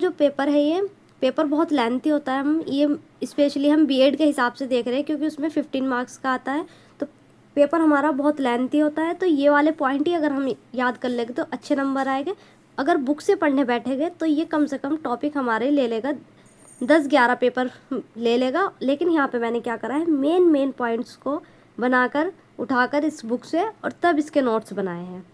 जो पेपर है ये पेपर बहुत लेंथी होता है। हम ये स्पेशली हम बीएड के हिसाब से देख रहे हैं क्योंकि उसमें 15 मार्क्स का आता है, तो पेपर हमारा बहुत लेंथी होता है। तो ये वाले पॉइंट ही अगर हम याद कर लेंगे तो अच्छे नंबर आएंगे। अगर बुक से पढ़ने बैठेंगे तो ये कम से कम टॉपिक हमारे ले लेगा 10-11 पेपर ले लेगा। लेकिन यहाँ पे मैंने क्या करा है, मेन पॉइंट्स को बनाकर उठाकर इस बुक से और तब इसके नोट्स बनाए हैं।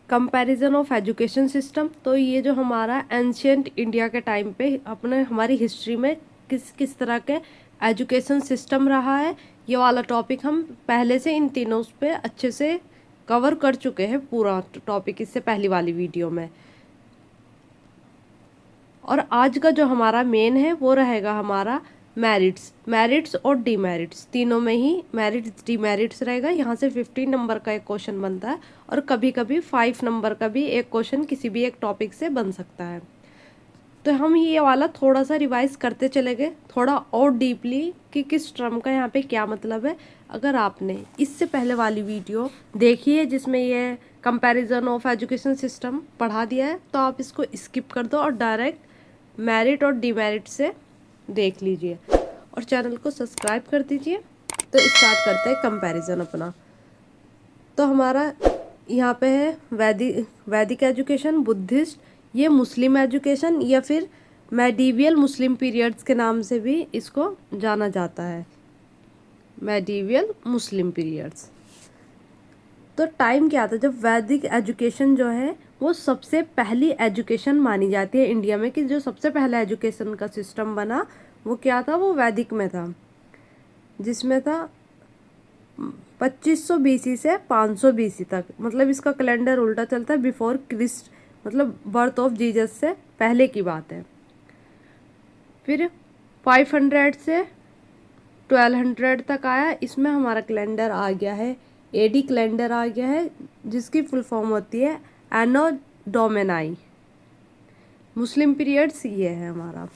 कंपैरिजन ऑफ एजुकेशन सिस्टम, तो ये जो हमारा एंशियंट इंडिया के टाइम पे अपने हमारी हिस्ट्री में किस किस तरह के एजुकेशन सिस्टम रहा है, ये वाला टॉपिक हम पहले से इन तीनों पे अच्छे से कवर कर चुके हैं पूरा टॉपिक इससे पहली वाली वीडियो में। और आज का जो हमारा मेन है वो रहेगा हमारा मेरिट्स और डीमेरिट्स, तीनों में ही मेरिट्स डीमेरिट्स रहेगा। यहाँ से 15 नंबर का एक क्वेश्चन बनता है और कभी कभी 5 नंबर का भी एक क्वेश्चन किसी भी एक टॉपिक से बन सकता है। तो हम ये वाला थोड़ा सा रिवाइज करते चले गए थोड़ा और डीपली कि किस टर्म का यहाँ पे क्या मतलब है। अगर आपने इससे पहले वाली वीडियो देखी है जिसमें ये कंपैरिजन ऑफ एजुकेशन सिस्टम पढ़ा दिया है तो आप इसको स्किप कर दो और डायरेक्ट मेरिट और डीमेरिट से देख लीजिए और चैनल को सब्सक्राइब कर दीजिए। तो स्टार्ट करते हैं कंपैरिजन अपना। तो हमारा यहाँ पे है वैदिक एजुकेशन, बुद्धिस्ट, ये मुस्लिम एजुकेशन या फिर मेडिवियल मुस्लिम पीरियड्स के नाम से भी इसको जाना जाता है, मेडिवियल मुस्लिम पीरियड्स। तो टाइम क्या था जब वैदिक एजुकेशन जो है वो सबसे पहली एजुकेशन मानी जाती है इंडिया में, कि जो सबसे पहला एजुकेशन का सिस्टम बना वो क्या था, वो वैदिक में था, जिसमें था 2500 BC से 500 BC तक। मतलब इसका कैलेंडर उल्टा चलता है, बिफोर क्रिस्ट, मतलब बर्थ ऑफ जीसस से पहले की बात है। फिर 500 से 1200 तक आया, इसमें हमारा कैलेंडर आ गया है एडी कैलेंडर आ गया है, जिसकी फुल फॉर्म होती है एनो डोमेनाई। मुस्लिम पीरियड्स ये है हमारा।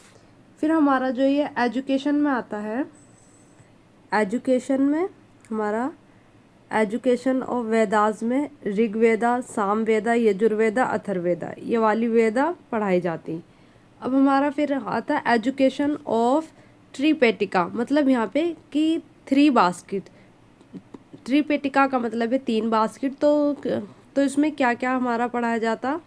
फिर हमारा जो ये एजुकेशन में आता है, एजुकेशन में हमारा एजुकेशन ऑफ वेदास में ऋग्वेदा, सामवेदा, यजुर्वेदा, अथर्ववेदा, ये वाली वेदा पढ़ाई जाती। अब हमारा फिर आता है एजुकेशन ऑफ त्रिपेटिका, मतलब यहाँ पे कि 3 बास्केट, त्रिपेटिका का मतलब है 3 बास्केट। तो इसमें क्या क्या हमारा पढ़ाया जाता,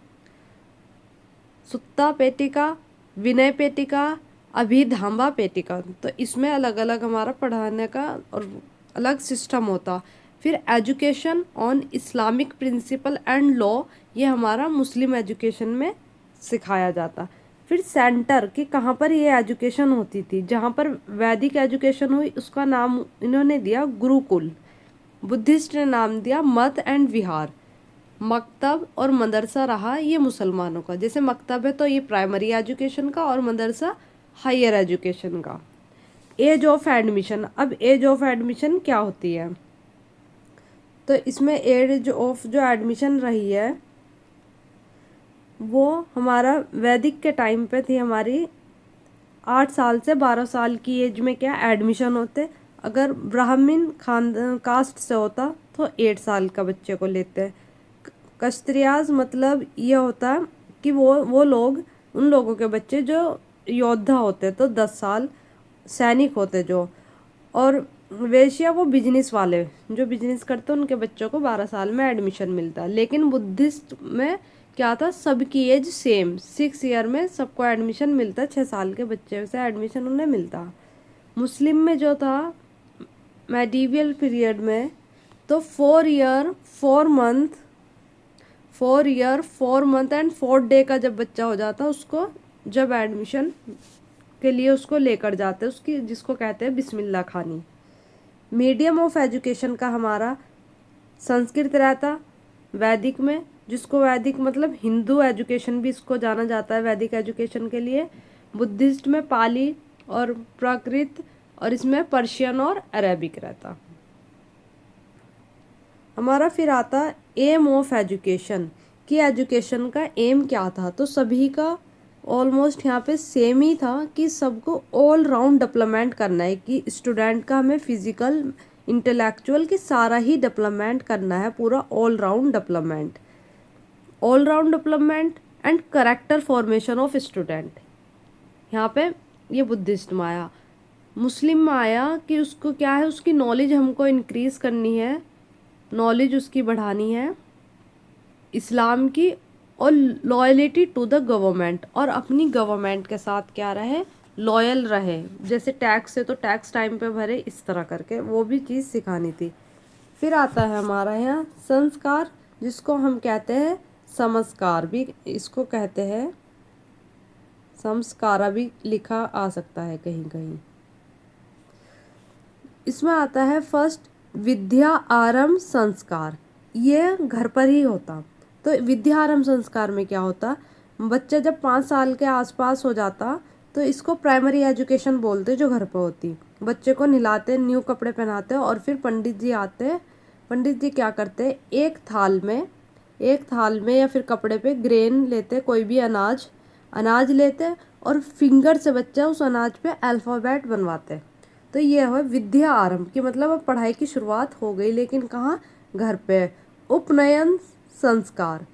सुत्ता पेटिका, विनय पेटिका, अभिधाम्बा पेटिका। तो इसमें अलग अलग हमारा पढ़ाने का और अलग सिस्टम होता। फिर education on Islamic principle and law, ये हमारा मुस्लिम एजुकेशन में सिखाया जाता। फिर सेंटर कि कहाँ पर ये एजुकेशन होती थी, जहाँ पर वैदिक एजुकेशन हुई उसका नाम इन्होंने दिया गुरुकुल, बुद्धिस्ट ने नाम दिया मत एंड विहार। मकतब और मदरसा रहा ये मुसलमानों का, जैसे मकतब है तो ये प्राइमरी एजुकेशन का और मदरसा हायर एजुकेशन का। एज ऑफ एडमिशन, अब एज ऑफ एडमिशन क्या होती है, तो इसमें एज ऑफ जो एडमिशन रही है वो हमारा वैदिक के टाइम पे थी हमारी 8 साल से 12 साल की एज में क्या एडमिशन होते। अगर ब्राह्मण कास्ट से होता तो 8 साल का बच्चे को लेते। कश्तरियाज मतलब ये होता है कि वो लोग, उन लोगों के बच्चे जो योद्धा होते तो 10 साल, सैनिक होते जो, और वेश्या वो बिजनेस वाले जो बिजनेस करते उनके बच्चों को 12 साल में एडमिशन मिलता। लेकिन बुद्धिस्ट में क्या था, सबकी एज सेम, 6 ईयर में सबको एडमिशन मिलता, 6 साल के बच्चे से एडमिशन उन्हें मिलता। मुस्लिम में जो था मेडिवियल पीरियड में तो 4 ईयर 4 मंथ एंड 4 डे का जब बच्चा हो जाता उसको जब एडमिशन के लिए उसको लेकर जाते उसकी, जिसको कहते हैं बिस्मिल्लाह खानी। मीडियम ऑफ एजुकेशन का हमारा संस्कृत रहता वैदिक में, जिसको वैदिक मतलब हिंदू एजुकेशन भी इसको जाना जाता है वैदिक एजुकेशन के लिए। बुद्धिस्ट में पाली और प्राकृत, और इसमें पर्शियन और अरेबिक रहता हमारा। फिर आता एम ऑफ एजुकेशन कि एजुकेशन का एम क्या था, तो सभी का ऑलमोस्ट यहाँ पे सेम ही था कि सबको ऑल राउंड डेवलपमेंट करना है, कि स्टूडेंट का हमें फिजिकल इंटेलेक्चुअल की सारा ही डेवलपमेंट करना है, पूरा all round development, all round development and character formation of student. यहाँ पे ये बुद्धिस्ट में आया। मुस्लिम में आया कि उसको क्या है, उसकी नॉलेज हमको इंक्रीज करनी है, नॉलेज उसकी बढ़ानी है इस्लाम की, और लॉयलिटी टू द गवर्नमेंट, और अपनी गवर्नमेंट के साथ क्या रहे, लॉयल रहे। जैसे टैक्स है तो टैक्स टाइम पे भरे, इस तरह करके वो भी चीज़ सिखानी थी। फिर आता है हमारा यहाँ संस्कार, जिसको हम कहते हैं संस्कार भी इसको कहते हैं, संस्कारा भी लिखा आ सकता है कहीं कहीं। इसमें आता है फर्स्ट विद्या आरंभ संस्कार, ये घर पर ही होता। तो विद्या आरंभ संस्कार में क्या होता, बच्चा जब 5 साल के आसपास हो जाता तो इसको प्राइमरी एजुकेशन बोलते, जो घर पर होती। बच्चे को नहलाते, न्यू कपड़े पहनाते और फिर पंडित जी आते। पंडित जी क्या करते, एक थाल में या फिर कपड़े पे ग्रेन लेते, कोई भी अनाज लेते और फिंगर से बच्चा उस अनाज पे अल्फ़ाबेट बनवाते। तो ये है विद्या आरंभ की, मतलब अब पढ़ाई की शुरुआत हो गई, लेकिन कहाँ, घर पे। उपनयन संस्कार,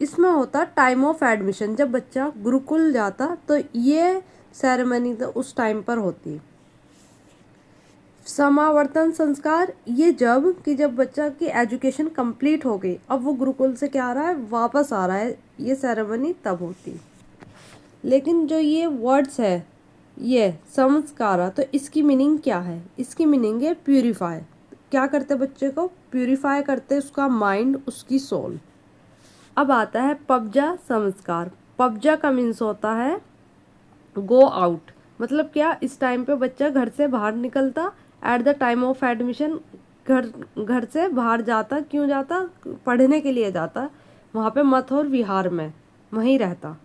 इसमें होता टाइम ऑफ एडमिशन, जब बच्चा गुरुकुल जाता तो ये सेरेमनी तो उस टाइम पर होती। समावर्तन संस्कार, ये जब बच्चा की एजुकेशन कंप्लीट हो गई, अब वो गुरुकुल से क्या आ रहा है, वापस आ रहा है, ये सेरेमनी तब होती। लेकिन जो ये वर्ड्स है, ये संस्कारा, तो इसकी मीनिंग क्या है, इसकी मीनिंग है प्यूरिफाई। क्या करते बच्चे को, प्यूरिफाई करते उसका माइंड, उसकी सोल। अब आता है पबजा संस्कार। पबजा का मीन्स होता है गो आउट, मतलब क्या, इस टाइम पे बच्चा घर से बाहर निकलता, eight the time of admission घर से बाहर जाता। क्यों जाता, पढ़ने के लिए जाता, वहाँ पे मत और विहार में वहीं रहता।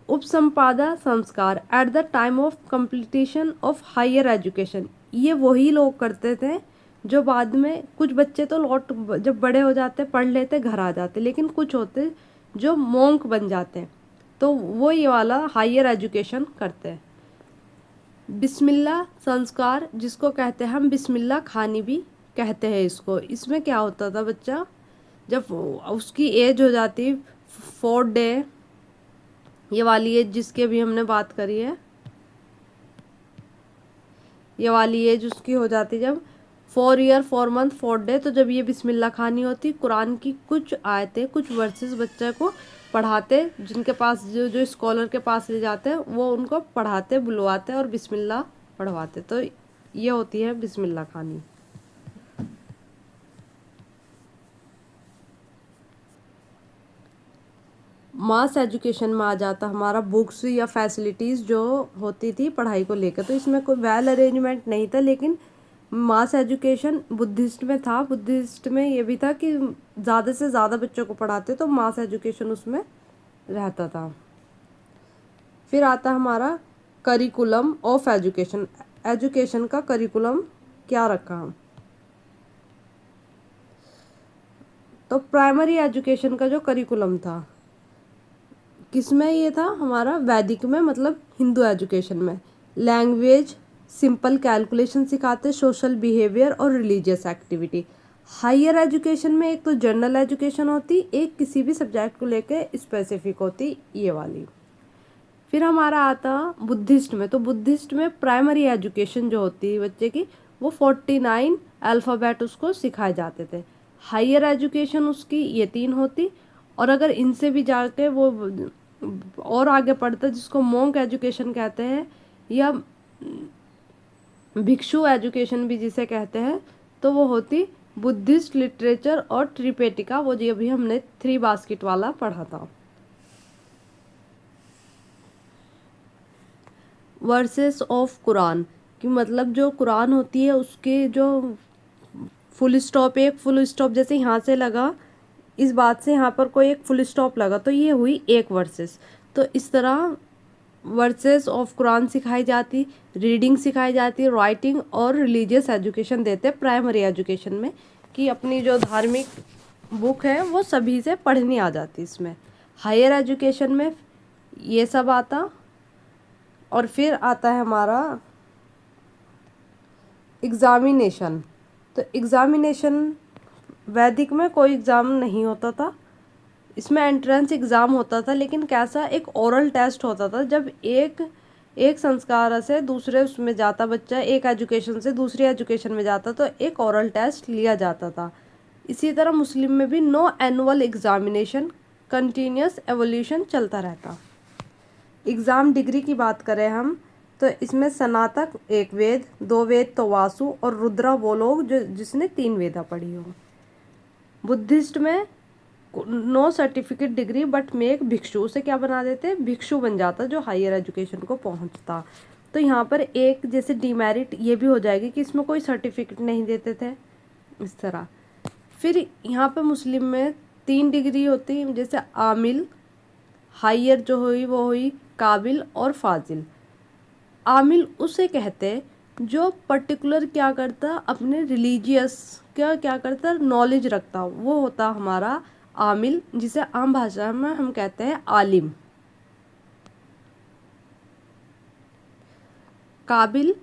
उपसंपादा संस्कार, at the time of completion of higher education, ये वही लोग करते थे जो बाद में, कुछ बच्चे तो जब बड़े हो जाते पढ़ लेते घर आ जाते, लेकिन कुछ होते जो मोंक बन जाते, तो वो ये वाला हायर एजुकेशन करते हैं। बिस्मिल्लाह संस्कार, जिसको कहते हैं हम बिस्मिल्लाह खानी भी कहते हैं इसको। इसमें क्या होता था, बच्चा जब उसकी एज हो जाती 4 डे, ये वाली एज जिसके भी हमने बात करी है, ये वाली एज उसकी हो जाती जब 4 ईयर 4 मंथ 4 डे, तो जब ये बिस्मिल्लाह खानी होती, कुरान की कुछ आयतें, कुछ वर्सेस बच्चे को पढ़ाते, जिनके पास जो स्कॉलर के पास ले जाते हैं वो उनको पढ़ाते, बुलवाते और बिस्मिल्लाह पढ़वाते। तो ये होती है बिस्मिल्लाह खानी। मास एजुकेशन में आ जाता हमारा बुक्स या फैसिलिटीज़ जो होती थी पढ़ाई को लेकर। तो इसमें कोई वेल अरेंजमेंट नहीं था, लेकिन मास एजुकेशन बुद्धिस्ट में था। बुद्धिस्ट में ये भी था कि ज़्यादा से ज़्यादा बच्चों को पढ़ाते, तो मास एजुकेशन उसमें रहता था। फिर आता हमारा करिकुलम ऑफ एजुकेशन, एजुकेशन का करिकुलम क्या रखा हम, तो प्राइमरी एजुकेशन का जो करिकुलम था, किसमें ये था हमारा, वैदिक में, मतलब हिंदू एजुकेशन में। लैंग्वेज, सिंपल कैलकुलेशन सिखाते, सोशल बिहेवियर और रिलीजियस एक्टिविटी। हायर एजुकेशन में एक तो जनरल एजुकेशन होती, एक किसी भी सब्जेक्ट को लेके स्पेसिफिक होती, ये वाली। फिर हमारा आता बुद्धिस्ट में, तो बुद्धिस्ट में प्राइमरी एजुकेशन जो होती है बच्चे की, वो 49 अल्फ़ाबेट उसको सिखाए जाते थे। हायर एजुकेशन उसकी ये 3 होती, और अगर इनसे भी जाके वो और आगे पढ़ता, जिसको मोंक एजुकेशन कहते हैं या भिक्षु एजुकेशन भी जिसे कहते हैं, तो वो होती बुद्धिस्ट लिटरेचर और त्रिपेटिका, वो जो अभी हमने 3 बास्केट वाला पढ़ा था। वर्सेस ऑफ कुरान, कि मतलब जो कुरान होती है उसके जो फुल स्टॉप, एक फुल स्टॉप जैसे यहाँ से लगा, इस बात से यहाँ पर कोई एक फुल स्टॉप लगा, तो ये हुई एक वर्सेस। तो इस तरह वर्सेस ऑफ कुरान सिखाई जाती, रीडिंग सिखाई जाती, राइटिंग और रिलीजियस एजुकेशन देते प्राइमरी एजुकेशन में, कि अपनी जो धार्मिक बुक है वो सभी से पढ़नी आ जाती इसमें। हायर एजुकेशन में ये सब आता। और फिर आता है हमारा एग्ज़ामिनेशन। तो एग्ज़ामिनेशन, वैदिक में कोई एग्ज़ाम नहीं होता था, इसमें एंट्रेंस एग्ज़ाम होता था, लेकिन कैसा, एक ओरल टेस्ट होता था। जब एक एक संस्कार से दूसरे उसमें जाता बच्चा, एक एजुकेशन से दूसरी एजुकेशन में जाता, तो एक ओरल टेस्ट लिया जाता था। इसी तरह मुस्लिम में भी no annual examination, continuous evaluation चलता रहता। एग्ज़ाम डिग्री की बात करें हम, तो इसमें स्नातक 1 वेद, 2 वेद तो वासु और रुद्रा वो लोग जो जिसने 3 वेदा पढ़ी हो। बुद्धिस्ट में no certificate degree but make भिक्षु, से क्या बना देते, भिक्षु बन जाता जो हायर एजुकेशन को पहुंचता। तो यहाँ पर एक जैसे डीमेरिट ये भी हो जाएगी कि इसमें कोई सर्टिफिकेट नहीं देते थे, इस तरह। फिर यहाँ पे मुस्लिम में 3 डिग्री होती, जैसे आमिल, हायर जो हुई वो हुई काबिल और फाजिल। आमिल उसे कहते जो पर्टिकुलर क्या करता, अपने रिलीजियस क्या करता, नॉलेज रखता, वो होता हमारा आमिल, जिसे आम भाषा में हम कहते हैं आलिम। काबिल,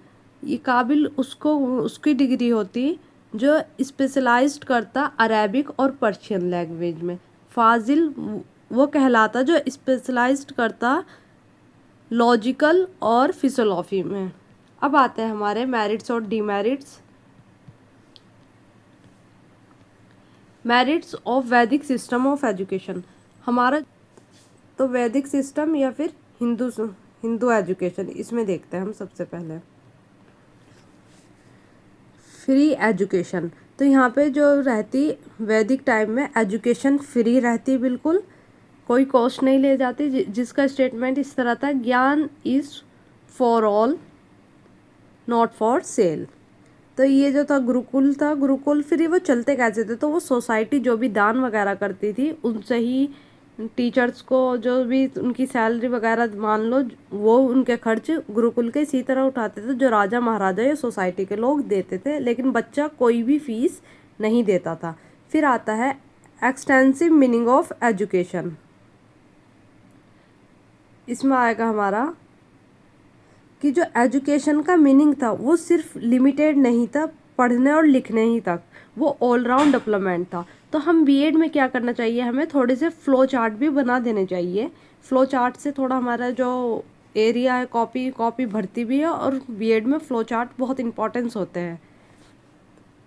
ये काबिल उसको उसकी डिग्री होती जो स्पेशलाइज्ड करता अरेबिक और पर्शियन लैंग्वेज में। फाजिल वो कहलाता जो स्पेशलाइज्ड करता लॉजिकल और फिलोसॉफी में। अब आते हैं हमारे मेरिट्स और डीमेरिट्स। मेरिट्स ऑफ वैदिक सिस्टम ऑफ एजुकेशन। हमारा तो वैदिक सिस्टम या फिर हिंदू एजुकेशन, इसमें देखते हैं हम सबसे पहले फ्री एजुकेशन। तो यहाँ पे जो रहती वैदिक टाइम में एजुकेशन फ्री रहती, बिल्कुल कोई कॉस्ट नहीं ले जाती, जिसका स्टेटमेंट इस तरह था, ज्ञान is for all not for sale. तो ये जो था गुरुकुल था, गुरुकुल फ्री। वो चलते कैसे थे, तो वो सोसाइटी जो भी दान वगैरह करती थी उनसे ही टीचर्स को जो भी उनकी सैलरी वगैरह मान लो, वो उनके खर्च गुरुकुल के इसी तरह उठाते थे जो राजा महाराजा या सोसाइटी के लोग देते थे, लेकिन बच्चा कोई भी फीस नहीं देता था। फिर आता है एक्सटेंसिव मीनिंग ऑफ एजुकेशन। इसमें आएगा हमारा कि जो एजुकेशन का मीनिंग था वो सिर्फ लिमिटेड नहीं था पढ़ने और लिखने ही तक, वो ऑलराउंड डेवलपमेंट था। तो हम बीएड में क्या करना चाहिए, हमें थोड़े से फ्लो चार्ट भी बना देने चाहिए। फ्लो चार्ट से थोड़ा हमारा जो एरिया है, कॉपी भरती भी है, और बीएड में फ्लो चार्ट बहुत इंपॉर्टेंस होते हैं।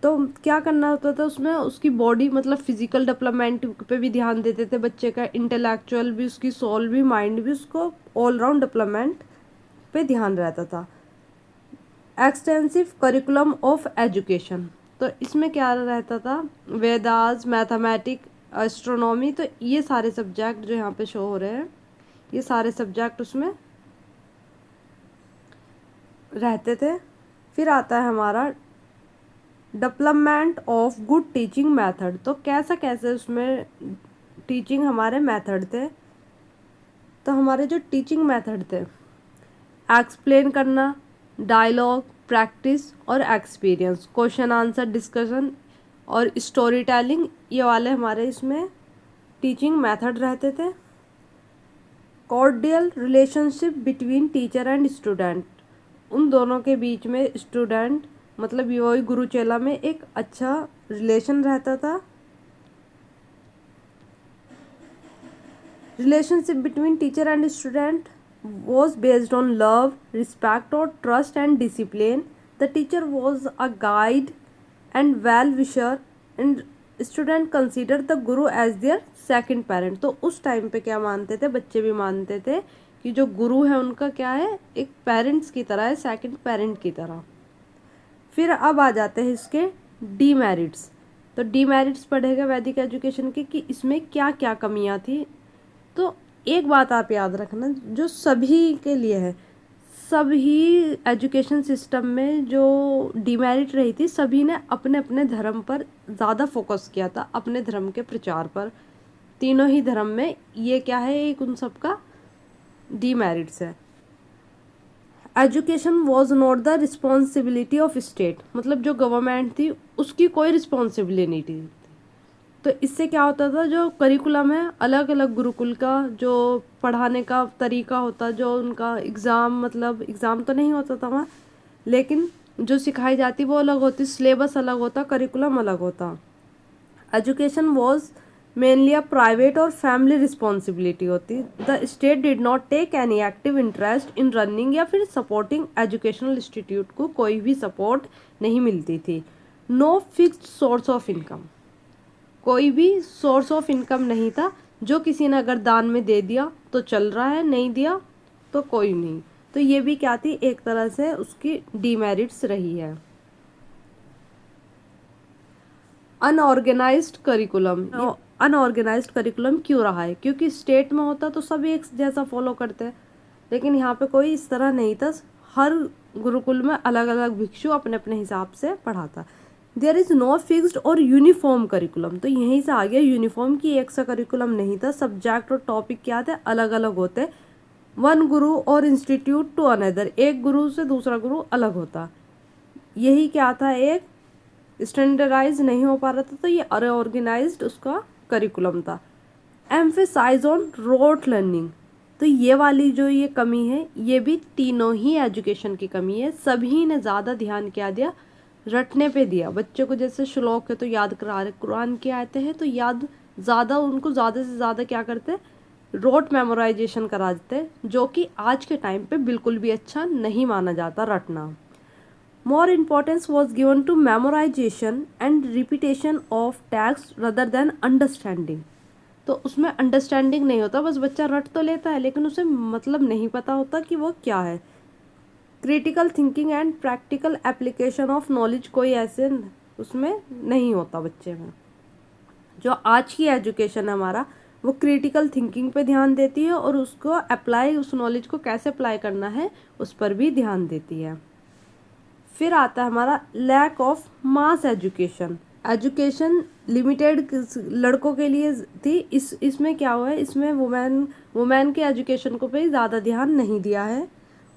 तो क्या करना होता था उसमें, उसकी बॉडी मतलब फिजिकल डेवलपमेंट पे भी ध्यान देते थे बच्चे का, इंटेलेक्चुअल भी, उसकी सोल भी, माइंड भी, उसको ऑलराउंड डेवलपमेंट पे ध्यान रहता था। एक्सटेंसिव करिकुलम ऑफ एजुकेशन, तो इसमें क्या रहता था, वेदास, मैथमेटिक, एस्ट्रोनॉमी, तो ये सारे सब्जेक्ट जो यहाँ पे शो हो रहे हैं, ये सारे सब्जेक्ट उसमें रहते थे। फिर आता है हमारा development of good teaching method. तो कैसे उसमें टीचिंग हमारे मेथड थे, तो हमारे जो टीचिंग मेथड थे, एक्सप्लेन करना, डायलॉग, प्रैक्टिस और एक्सपीरियंस, क्वेश्चन आंसर डिस्कशन और स्टोरी टेलिंग, ये वाले हमारे इसमें टीचिंग मेथड रहते थे। Cordial relationship between teacher and student, उन दोनों के बीच में स्टूडेंट मतलब वही गुरु चेला में एक अच्छा रिलेशन रहता था। Relationship between teacher and student was based on love, respect or trust and discipline. The teacher was a guide and well-wisher and student considered the guru as their second parent. तो उस time पे क्या मानते थे, बच्चे भी मानते थे कि जो गुरु है उनका क्या है, एक पेरेंट्स की तरह है, सेकंड पेरेंट की तरह। फिर अब आ जाते हैं इसके डीमेरिट्स। तो डीमेरिट्स पढ़ेगा वैदिक एजुकेशन के कि इसमें क्या क्या कमियां थी। तो एक बात आप याद रखना जो सभी के लिए है, सभी एजुकेशन सिस्टम में जो डीमेरिट रही थी, सभी ने अपने अपने धर्म पर ज़्यादा फोकस किया था, अपने धर्म के प्रचार पर। तीनों ही धर्म में ये क्या है, एक उन सब का डीमेरिट्स है। Education was not the responsibility of state, मतलब जो गवर्नमेंट थी उसकी कोई रिस्पॉन्सिबिलिटी नहीं थी। तो इससे क्या होता था, जो करिकुलम है अलग अलग गुरुकुल का जो पढ़ाने का तरीका होता, जो उनका एग्ज़ाम, मतलब एग्ज़ाम तो नहीं होता था वहाँ, लेकिन जो सिखाई जाती वो अलग होती, सिलेबस अलग होता, करिकुलम अलग होता। Education was mainly a private और फैमिली रिस्पॉन्सिबिलिटी होती। The state did not take any active interest in running या फिर सपोर्टिंग एजुकेशनल इंस्टीट्यूट को कोई भी सपोर्ट नहीं मिलती थी। No fixed source of income, कोई भी सोर्स ऑफ इनकम नहीं था। जो किसी ने अगर दान में दे दिया तो चल रहा है, नहीं दिया तो कोई नहीं। तो ये भी क्या थी, एक तरह से उसकी डीमेरिट्स रही है। अनऑर्गेनाइज्ड करिकुलम, अनऑर्गेनाइज्ड करिकुलम क्यों रहा है? क्योंकि स्टेट में होता तो सब एक जैसा फॉलो करते हैं, लेकिन यहाँ पे कोई इस तरह नहीं था। हर गुरुकुल में अलग अलग भिक्षु अपने अपने हिसाब से पढ़ाता। देयर इज़ नो फिक्स्ड और यूनिफॉर्म करिकुलम, तो यहीं से आ गया यूनिफॉर्म की एक सा करिकुलम नहीं था। सब्जेक्ट और टॉपिक क्या थे, अलग अलग होते। वन गुरु और इंस्टीट्यूट टू अनदर, एक गुरु से दूसरा गुरु अलग होता। यही क्या था, एक स्टैंडर्डाइज नहीं हो पा रहा था, तो ये अनऑर्गेनाइज्ड उसका करिकुलम था। एम्फेसाइज ऑन रोट लर्निंग, तो ये वाली जो ये कमी है, ये भी तीनों ही एजुकेशन की कमी है। सभी ने ज़्यादा ध्यान क्या दिया, रटने पे दिया। बच्चों को जैसे श्लोक है तो याद करा रहे, कुरान की आयतें हैं तो याद ज़्यादा, उनको ज़्यादा से ज़्यादा क्या करते, रोट मेमोराइजेशन करा देते, जो कि आज के टाइम पे बिल्कुल भी अच्छा नहीं माना जाता रटना। More importance was given to memorization and repetition of text rather than understanding. तो उसमें अंडरस्टैंडिंग नहीं होता, बस बच्चा रट तो लेता है लेकिन उसे मतलब नहीं पता होता कि वो क्या है। Critical thinking and practical application of knowledge कोई ऐसे उसमें नहीं होता बच्चे में। जो आज की एजुकेशन है हमारा, वो क्रिटिकल थिंकिंग पे ध्यान देती है और उसको अप्लाई, उस नॉलेज को कैसे अप्लाई करना है उस पर भी ध्यान देती है। फिर आता है हमारा lack of mass education. Education limited लड़कों के लिए थी, इसमें क्या हुआ है, इसमें वुमेन के एजुकेशन को पे ज़्यादा ध्यान नहीं दिया है।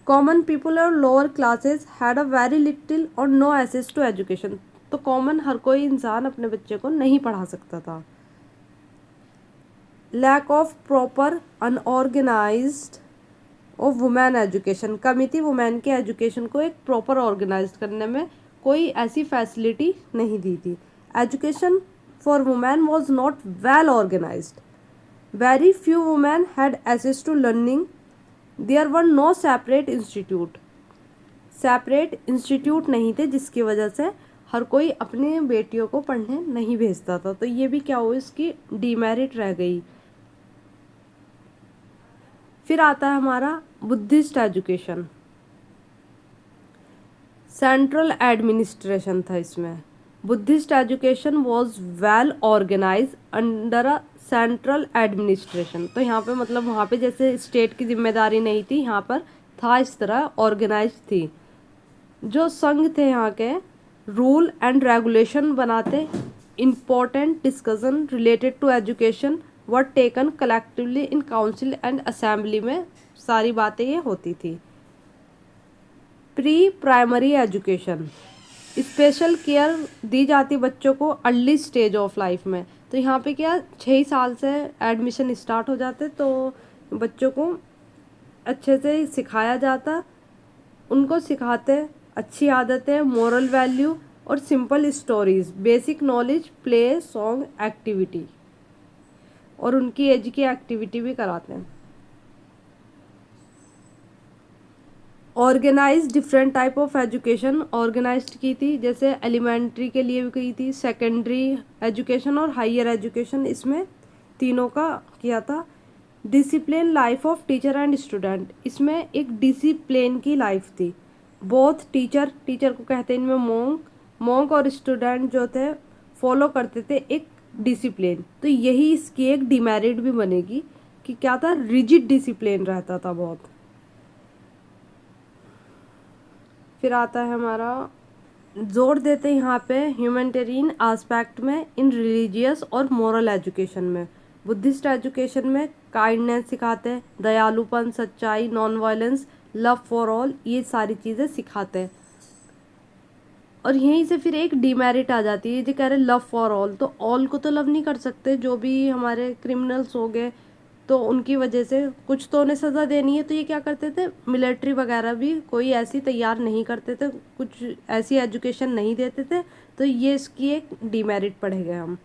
कॉमन पीपल और lower classes had a very little और नो एक्सेस टू एजुकेशन, तो कॉमन हर कोई इंसान अपने बच्चे को नहीं पढ़ा सकता था। Lack of proper unorganized of women education, कमी थी वुमेन के एजुकेशन को एक प्रॉपर ऑर्गेनाइज करने में, कोई ऐसी फैसिलिटी नहीं दी थी। Education for women was not well organized, very few women had access to learning, there were no separate institute, separate institute नहीं थे जिसकी वजह से हर कोई अपनी बेटियों को पढ़ने नहीं भेजता था। तो ये भी क्या हुआ, इसकी डीमेरिट रह गई। फिर आता है हमारा बुद्धिस्ट एजुकेशन। सेंट्रल एडमिनिस्ट्रेशन था इसमें। Buddhist education was well organize under a central administration, तो यहाँ पे मतलब वहाँ पे जैसे स्टेट की जिम्मेदारी नहीं थी, यहाँ पर था इस तरह ऑर्गेनाइज थी। जो संघ थे यहाँ के रूल एंड रेगुलेशन बनाते, important discussion related to education were taken collectively in council and assembly में सारी बातें ये होती थी। Pre primary education, special care दी जाती बच्चों को अर्ली स्टेज ऑफ लाइफ में। तो यहाँ पे क्या 6 साल से एडमिशन स्टार्ट हो जाते, तो बच्चों को अच्छे से सिखाया जाता, उनको सिखाते अच्छी आदतें, मोरल वैल्यू और simple stories, basic knowledge, play, song, activity, और उनकी एज की एक्टिविटी भी कराते हैं। Organize different type of education organize की थी, जैसे एलिमेंट्री के लिए भी की थी, सेकेंडरी एजुकेशन और हायर एजुकेशन, इसमें तीनों का किया था। Discipline life of teacher and student, इसमें एक डिसिप्लिन की लाइफ थी। बोथ टीचर को कहते हैं इनमें मोंक और स्टूडेंट जो थे फॉलो करते थे एक डिसिप्लिन। तो यही इसकी एक डिमेरिट भी बनेगी कि क्या था, रिजिड डिसिप्लिन रहता था बहुत। फिर आता है हमारा, जोर देते हैं यहाँ पे ह्यूमैनिटेरियन एस्पेक्ट में इन रिलीजियस और मोरल एजुकेशन में। बुद्धिस्ट एजुकेशन में काइंडनेस सिखाते हैं, दयालुपन, सच्चाई, non violence, love for all, ये सारी चीज़ें सिखाते हैं। और यहीं से फिर एक डीमेरिट आ जाती है, जो कह रहे लव फॉर ऑल, तो ऑल को तो लव नहीं कर सकते, जो भी हमारे क्रिमिनल्स हो गए तो उनकी वजह से कुछ तो उन्हें सज़ा देनी है, तो ये क्या करते थे, मिलिट्री वगैरह भी कोई ऐसी तैयार नहीं करते थे, कुछ ऐसी एजुकेशन नहीं देते थे, तो ये इसकी एक डीमेरिट पढ़ेंगे हम।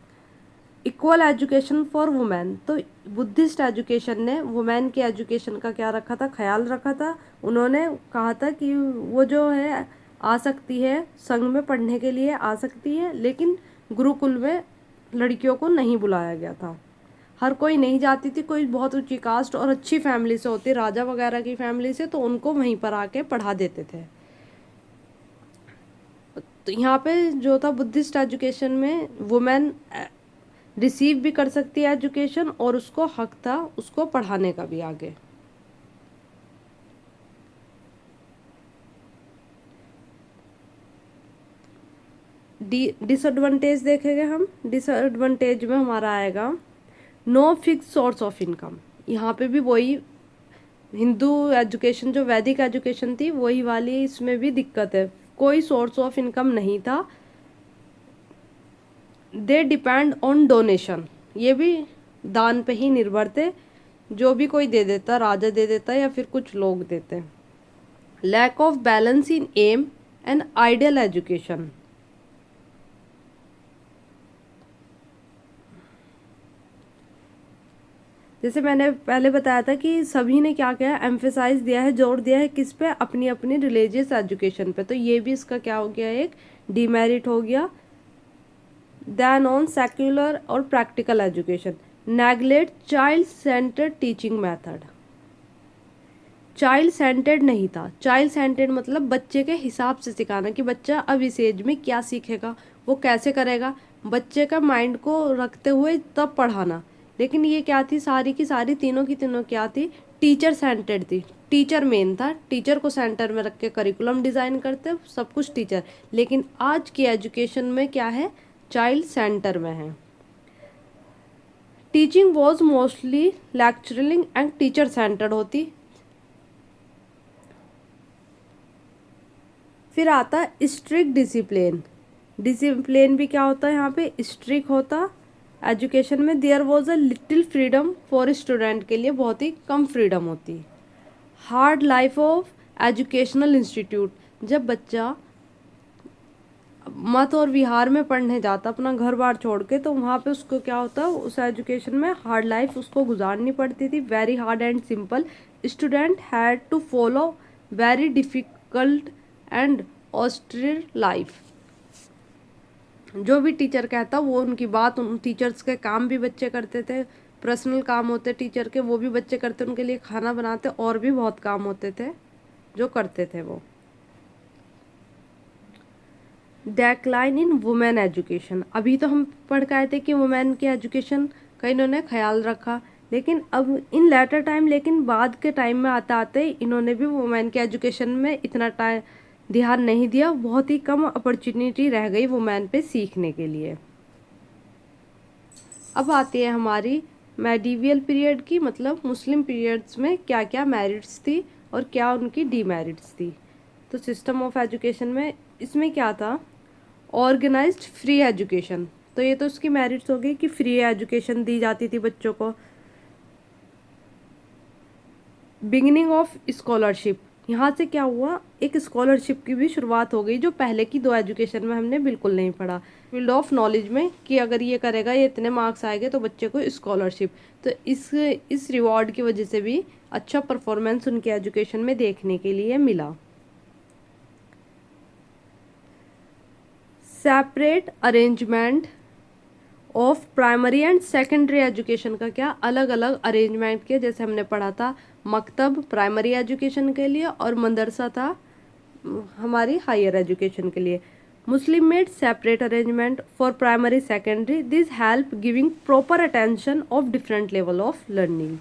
इक्वल एजुकेशन फॉर वुमेन, तो बुद्धिस्ट एजुकेशन ने वुमेन के एजुकेशन का क्या रखा था, ख्याल रखा था। उन्होंने कहा था कि वो जो है आ सकती है, संघ में पढ़ने के लिए आ सकती है, लेकिन गुरुकुल में लड़कियों को नहीं बुलाया गया था। हर कोई नहीं जाती थी, कोई बहुत ऊंची कास्ट और अच्छी फैमिली से होती, राजा वगैरह की फैमिली से, तो उनको वहीं पर आके पढ़ा देते थे। तो यहाँ पे जो था बुद्धिस्ट एजुकेशन में वुमेन रिसीव भी कर सकती है एजुकेशन, और उसको हक था उसको पढ़ाने का भी आगे। डिसएडवांटेज देखेंगे हम। डिसएडवांटेज में हमारा आएगा no fix source of income. यहाँ पे भी वही हिंदू एजुकेशन, जो वैदिक एजुकेशन थी वही वाली, इसमें भी दिक्कत है, कोई सोर्स ऑफ इनकम नहीं था। दे डिपेंड ऑन डोनेशन, ये भी दान पे ही निर्भर थे, जो भी कोई दे देता, राजा दे देता या फिर कुछ लोग देते। Lack of balance in aim and ideal education, जैसे मैंने पहले बताया था कि सभी ने क्या किया, एम्फेसाइज दिया है, जोर दिया है किस पे, अपनी अपनी रिलीजियस एजुकेशन पे, तो ये भी इसका क्या हो गया, एक डीमेरिट हो गया। देन ऑन सेक्युलर और practical education, neglect child centred teaching method. Child centred नहीं था, चाइल्ड सेंटर्ड मतलब बच्चे के हिसाब से सिखाना, कि बच्चा अब इस एज में क्या सीखेगा, वो कैसे करेगा, बच्चे का माइंड को रखते हुए तब पढ़ाना। लेकिन ये क्या थी, सारी की सारी तीनों की तीनों क्या थी, टीचर सेंटर्ड थी। टीचर मेन था, टीचर को सेंटर में रख के करिकुलम डिज़ाइन करते, सब कुछ टीचर। लेकिन आज की एजुकेशन में क्या है, चाइल्ड सेंटर में है। Teaching was mostly lecturing and teacher centred होती। फिर आता स्ट्रिक्ट डिसिप्लिन। डिसिप्लिन भी क्या होता है, यहाँ पे स्ट्रिक्ट होता एजुकेशन में। There was a little freedom for student, के लिए बहुत ही कम फ्रीडम होती। Hard life of educational institute, जब बच्चा मत और विहार में पढ़ने जाता अपना घर बार छोड़ के, तो वहाँ पे उसको क्या होता, उस एजुकेशन में हार्ड लाइफ उसको गुजारनी पड़ती थी, very hard and simple. Student had to follow very difficult and austere life. जो भी टीचर कहता वो उनकी बात, उन टीचर्स के काम भी बच्चे करते थे, पर्सनल काम होते टीचर के वो भी बच्चे करते, उनके लिए खाना बनाते, और भी बहुत काम होते थे जो करते थे वो। डेक्लाइन इन वुमेन एजुकेशन, अभी तो हम पढ़ के आए थे कि वुमेन की एजुकेशन का इन्होंने ख्याल रखा, लेकिन अब इन लेटर टाइम, लेकिन बाद के टाइम में आते आते इन्होंने भी वुमेन के एजुकेशन में इतना टाइम ध्यान नहीं दिया, बहुत ही कम अपॉर्चुनिटी रह गई वुमेन पे सीखने के लिए। अब आती है हमारी मेडिवियल पीरियड की, मतलब मुस्लिम पीरियड्स में क्या क्या मेरिट्स थी और क्या उनकी डीमेरिट्स थी। तो सिस्टम ऑफ एजुकेशन में इसमें क्या था, ऑर्गेनाइज्ड फ्री एजुकेशन, तो ये तो उसकी मेरिट्स हो गई कि फ्री एजुकेशन दी जाती थी बच्चों को। बिगिनिंग ऑफ स्कॉलरशिप, यहाँ से क्या हुआ, एक स्कॉलरशिप की भी शुरुआत हो गई, जो पहले की दो एजुकेशन में हमने बिल्कुल नहीं पढ़ा। फील्ड ऑफ नॉलेज में कि अगर ये करेगा, ये इतने मार्क्स आएंगे तो बच्चे को स्कॉलरशिप, तो इस रिवॉर्ड की वजह से भी अच्छा परफॉर्मेंस उनके एजुकेशन में देखने के लिए मिला। Separate arrangement of primary and secondary education का क्या, अलग अलग अरेंजमेंट किया, जैसे हमने पढ़ा था मकतब प्राइमरी एजुकेशन के लिए और मदरसा था हमारी हायर एजुकेशन के लिए। Muslim made separate arrangement for primary secondary, this help giving proper attention of different level of learning.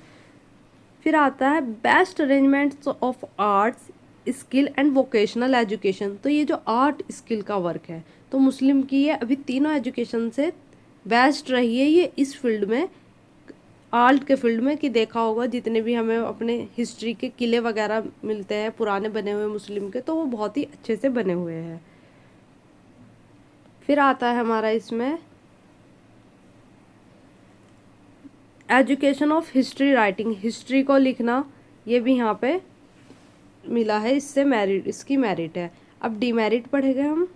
फिर आता है best arrangements of arts skill and vocational education, तो ये जो आर्ट स्किल का वर्क है, तो मुस्लिम की ये अभी तीनों एजुकेशन से बेस्ट रही है ये इस फील्ड में, आर्ट के फील्ड में, कि देखा होगा जितने भी हमें अपने हिस्ट्री के किले वगैरह मिलते हैं पुराने बने हुए मुस्लिम के, तो वो बहुत ही अच्छे से बने हुए हैं। फिर आता है हमारा इसमें education of history writing, history को लिखना, ये भी यहाँ पे मिला है, इससे मेरिट, इसकी मेरिट है। अब डीमेरिट पढ़ेंगे हम।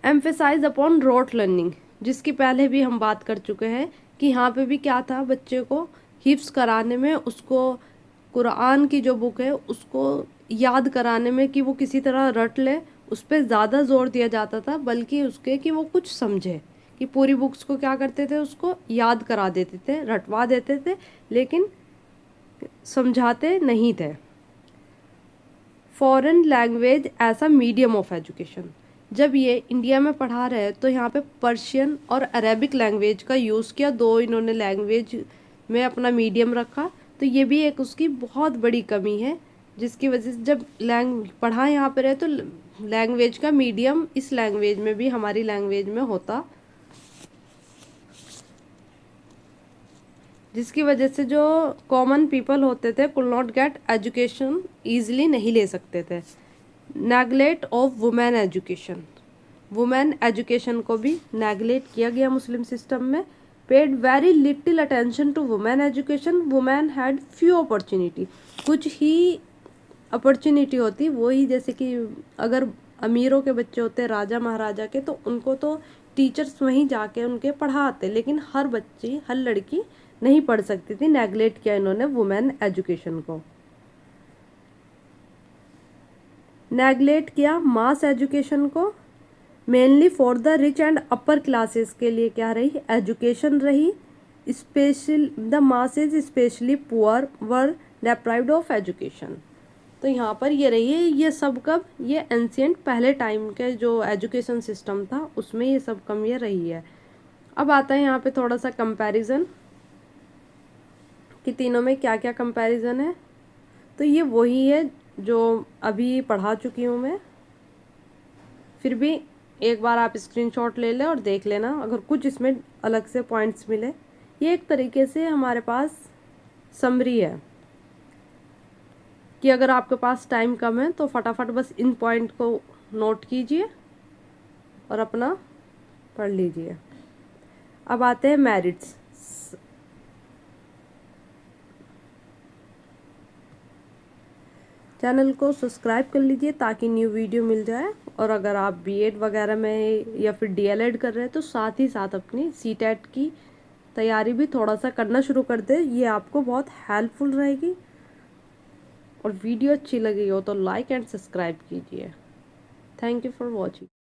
एम्फेसाइज अपॉन रोट लर्निंग, जिसकी पहले भी हम बात कर चुके हैं कि यहाँ पे भी क्या था, बच्चे को हिफ्स कराने में, उसको कुरान की जो बुक है उसको याद कराने में कि वो किसी तरह रट ले, उस पर ज़्यादा जोर दिया जाता था, बल्कि उसके कि वो कुछ समझे। कि पूरी बुक्स को क्या करते थे, उसको याद करा देते थे, रटवा देते थे, लेकिन समझाते नहीं थे। Foreign language as a medium of education, जब ये इंडिया में पढ़ा रहे हैं तो यहाँ पे पर्शियन और अरेबिक लैंग्वेज का यूज़ किया, दो इन्होंने लैंग्वेज में अपना मीडियम रखा। तो ये भी एक उसकी बहुत बड़ी कमी है, जिसकी वजह से जब पढ़ा यहाँ पे रहे तो लैंग्वेज का मीडियम इस लैंग्वेज में भी, हमारी लैंग्वेज में होता, जिसकी वजह से जो कॉमन पीपल होते थे could not get education, easily नहीं ले सकते थे। Neglect of women education, women education को भी नेगलेक्ट किया गया मुस्लिम सिस्टम में। Paid very little attention to women education, women had few opportunity, कुछ ही अपॉर्चुनिटी होती, वही जैसे कि अगर अमीरों के बच्चे होते, राजा महाराजा के, तो उनको तो टीचर्स वहीं जाके उनके पढ़ाते, लेकिन हर बच्ची, हर लड़की नहीं पढ़ सकती थी। नेगलेक्ट किया इन्होंने वुमेन एजुकेशन को। नेगलेक्ट किया मास एजुकेशन को, mainly for the rich and upper classes के लिए क्या रही, एजुकेशन रही। Special the masses specially poor were deprived of education. तो यहाँ पर ये रही है, ये सब कब, ये एंशियंट पहले टाइम के जो एजुकेशन सिस्टम था उसमें ये सब कम ये रही है। अब आता है यहाँ पे थोड़ा सा कंपैरिजन कि तीनों में क्या क्या कंपैरिजन है। तो ये वही है जो अभी पढ़ा चुकी हूँ मैं, फिर भी एक बार आप स्क्रीनशॉट ले लें और देख लेना अगर कुछ इसमें अलग से पॉइंट्स मिले। ये एक तरीके से हमारे पास समरी है कि अगर आपके पास टाइम कम है तो फटाफट बस इन पॉइंट को नोट कीजिए और अपना पढ़ लीजिए। अब आते हैं मेरिट्स। चैनल को सब्सक्राइब कर लीजिए ताकि न्यू वीडियो मिल जाए। और अगर आप बीएड वगैरह में या फिर डीएलएड कर रहे हैं तो साथ ही साथ अपनी सीटेट की तैयारी भी थोड़ा सा करना शुरू कर दे, ये आपको बहुत हेल्पफुल रहेगी। और वीडियो अच्छी लगी हो तो लाइक एंड सब्सक्राइब कीजिए। Thank you for watching.